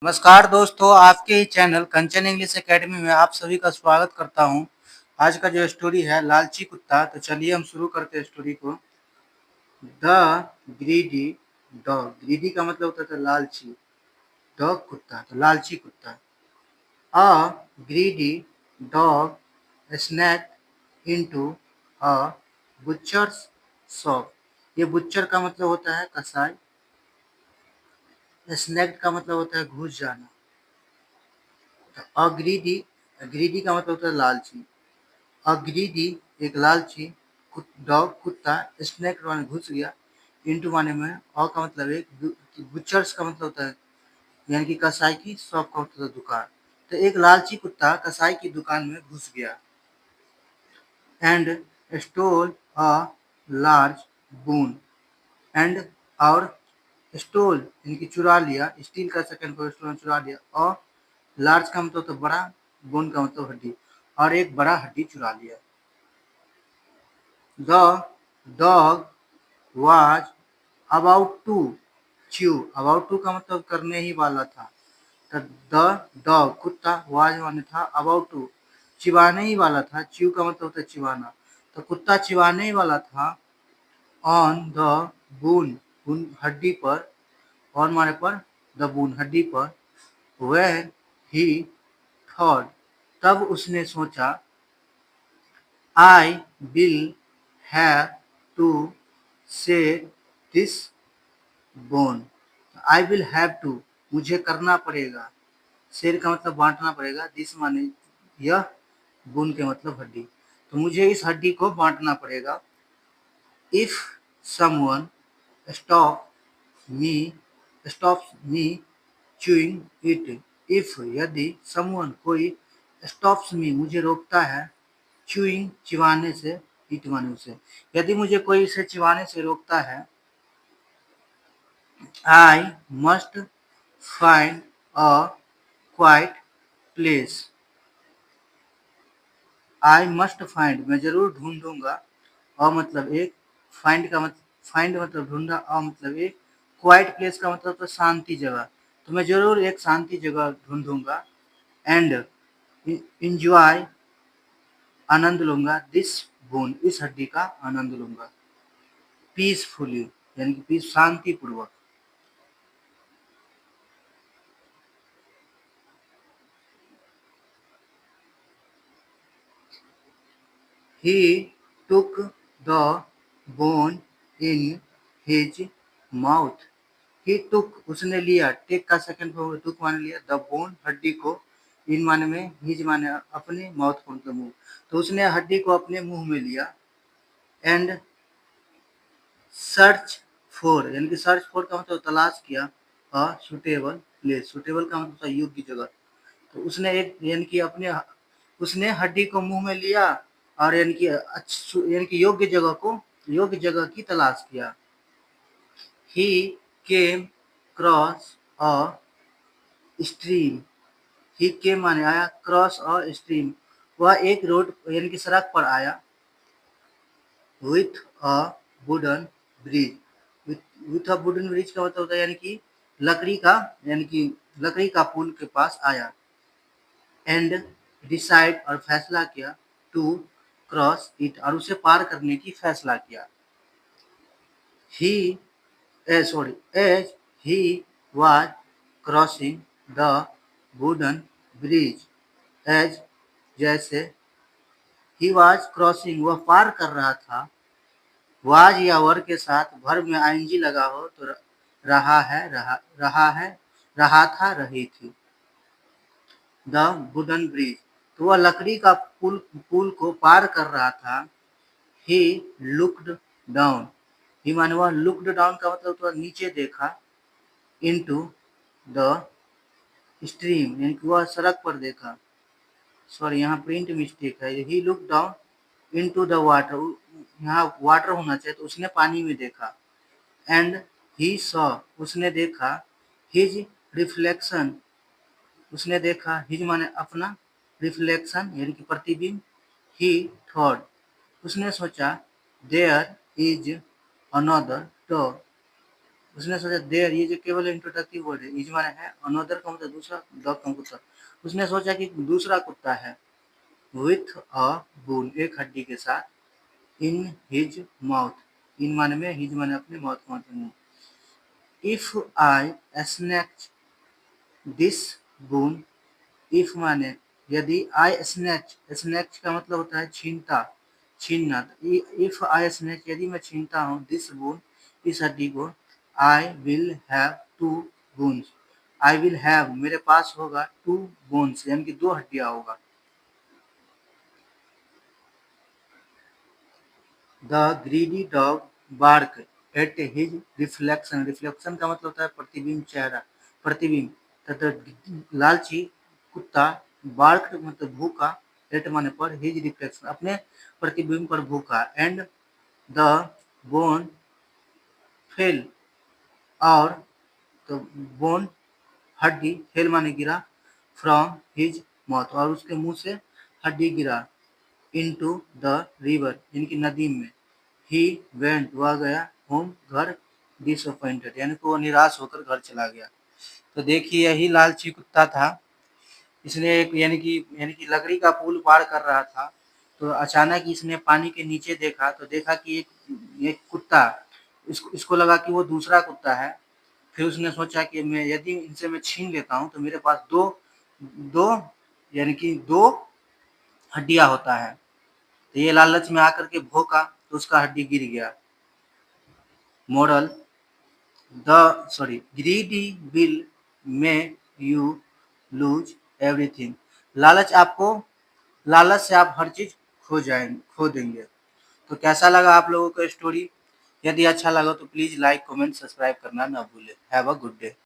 नमस्कार दोस्तों, आपके ही चैनल कंचन इंग्लिश एकेडमी में आप सभी का स्वागत करता हूं। आज का जो स्टोरी है लालची कुत्ता, तो चलिए हम शुरू करते हैं स्टोरी को। The greedy dog. ग्रीडी का मतलब होता था लालची, डॉग कुत्ता, तो लालची कुत्ता। A greedy dog snacked into a butcher's shop. ये बुचर का मतलब होता है कसाई, स्नैक्ड का मतलब होता है घुस जाना। अग्रीडी, ग्रीडी का मतलब होता है लालची। अग्रीडी एक लालची डॉग कुत्ता, स्नैक माने घुस गया, इंटू माने में, अ का मतलब एक, बुचर्स का मतलब होता है यानी कि कसाई की शॉप का होता है दुकान। तो एक लालची कुत्ता कसाई की दुकान में घुस गया and stall a large boon. And और स्टोल यानी कि चुरा लिया, स्टील का सेकंड फॉर स्टोल चुरा लिया। और लार्ज का मतलब तो बड़ा, बोन का मतलब हड्डी, और एक बड़ा हड्डी चुरा लिया। The dog was about to chew. About to का मतलब करने ही वाला था। तो द डॉग कुत्ता, वाज माने था, अबाउट टू चिबाने ही वाला था, च्यू का मतलब होता है चिबाना, तो कुत्ता चिबाने ही वाला था। ऑन द बून, बून हड्डी पर, ऑन माने पर, द बून हड्डी पर। व्हेन ही थॉट, तब उसने सोचा, I will have to share this bone. I will have to मुझे करना पड़ेगा, शेर का मतलब बांटना पड़ेगा, दिस माने यह, बोन के मतलब हड्डी, तो मुझे इस हड्डी को बांटना पड़ेगा। If someone stop me stops me chewing it. If यदि समवन कोई स्टॉप्स मी मुझे रोकता है, चूइंग चिबाने से, इट माने उसे, यदि मुझे कोई इसे चिबाने से रोकता है, I must find a quiet place. I must find मैं जरूर ढूंढूंगा, अ मतलब एक, फाइंड मतलब ढूंढा, अ मतलब एक, क्वाइट प्लेस का मतलब तो शांति जगह, तो मैं जरूर एक शांति जगह ढूंढूंगा। एंड इंजॉय आनंद लूंगा, दिस बोन इस हड्डी का आनंद लूंगा। पीसफुली यानी कि पीस शांति पूर्वक। He took the bone in his mouth. He took उसने लिया, टेक का सेकंड फॉर्म टुक माने लिया, द बोन हड्डी को, इन माने में, हिज माने अपने, माउथ का मतलब मुंह, तो उसने हड्डी को अपने मुंह में लिया। एंड सर्च फॉर यानी कि सर्च फॉर का मतलब तलाश किया, अ सुटेबल प्लेस, सुटेबल का मतलब योग्य जगह, तो उसने एक यानी कि अपने, उसने हड्डी को मुंह में लिया और यानी कि यानी कि योग्य जगह की तलाश किया। ही केम क्रॉस अ स्ट्रीम। ही केम माने आया, क्रॉस अ स्ट्रीम वह एक रोड यानी कि सड़क पर आया। With a wooden bridge, with a wooden bridge का मतलब होता है यानी कि लकड़ी का, यानी कि लकड़ी का पुल के पास आया। एंड डिसाइड और फैसला किया, टू क्रॉस इट और उसे पार करने की फैसला किया। He sorry as he was crossing the wooden bridge, as जैसे, ही वाज क्रॉसिंग वह पार कर रहा था, वाज या वर के साथ भर में आईएनजी लगा हो तो रहा था, रही थी। द वुडन ब्रिज, तो वह लकड़ी का पुल को पार कर रहा था। ही लुक्ड डाउन, ही माने वह लुक्ड डाउन का मतलब तो नीचे देखा, इनटू द स्ट्रीम यानी कि वह सड़क पर देखा, सॉरी यहाँ प्रिंट मिस्टेक है, he look down into the water, यहाँ वाटर होना चाहिए तो उसने पानी में देखा। एंड ही सॉ उसने देखा, हिज रिफ्लेक्शन उसने देखा, हिज माने अपना, रिफ्लेक्शन यानी कि प्रतिबिंब। ही थॉट उसने सोचा, देयर इज अनदर डॉग उसने सोचा देयर, ये जो केवल इंट्रोडक्टिव वर्ड है, इज माने है, अनदर का मतलब दूसरा, डॉग का कुत्ता। उसने सोचा कि दूसरा कुत्ता है, विथ अ बोन, एक हड्डी के साथ, इन हिज माउथ, इन माने में, हिज माने अपने, माउथ माने मुंह। If I snatch this bone, if माने यदि, आई स्नैच, स्नैच का मतलब होता है छीनता, छीनना। इफ आई स्नैच, यदि मैं छीनता हूँ, दिस बोन, इस हड्डी को, I will have to bones, I will have, मेरे पास होगा, टू बोन्स, यानी कि दो हड्डियां होगा। The greedy dog bark at his reflection, reflection का मतलब होता है प्रतिबिंब, चेहरा, प्रतिबिंब। तथा लालची कुत्ता, बार्क मतलब भूखा, एट माने पर, हिज रिफ्लेक्शन अपने प्रतिबिंब पर भूखा, एंड द बोन फेल, और तो बोन हड्डी, फेल माने गिरा, फ्रॉम हिज माउथ, और उसके मुंह से हड्डी गिरा, इनटू द रिवर, इनकी नदी में। ही वेंट, वह गया, होम, घर, डिसअपॉइंटेड, यानी कि वो निराश होकर घर चला गया। तो देखिए यही लालची कुत्ता था। इसने एक यानी कि लकड़ी का पुल पार कर रहा था, तो अचानक इसने पानी के नीचे देखा, तो देखा कि एक कुत्ता, इसको लगा कि वो दूसरा कुत्ता है। फिर उसने सोचा कि मैं यदि इनसे मैं छीन लेता हूँ तो मेरे पास दो दो यानी कि दो हड्डियां होता है। तो ये लालच में आकर के भौंका, तो उसका हड्डी गिर गया। Moral, greedy will make you lose everything, लालच आपको, लालच से आप हर चीज खो देंगे। तो कैसा लगा आप लोगों को स्टोरी? यदि अच्छा लगा तो प्लीज लाइक, कमेंट, सब्सक्राइब करना ना भूलें। Have a good day.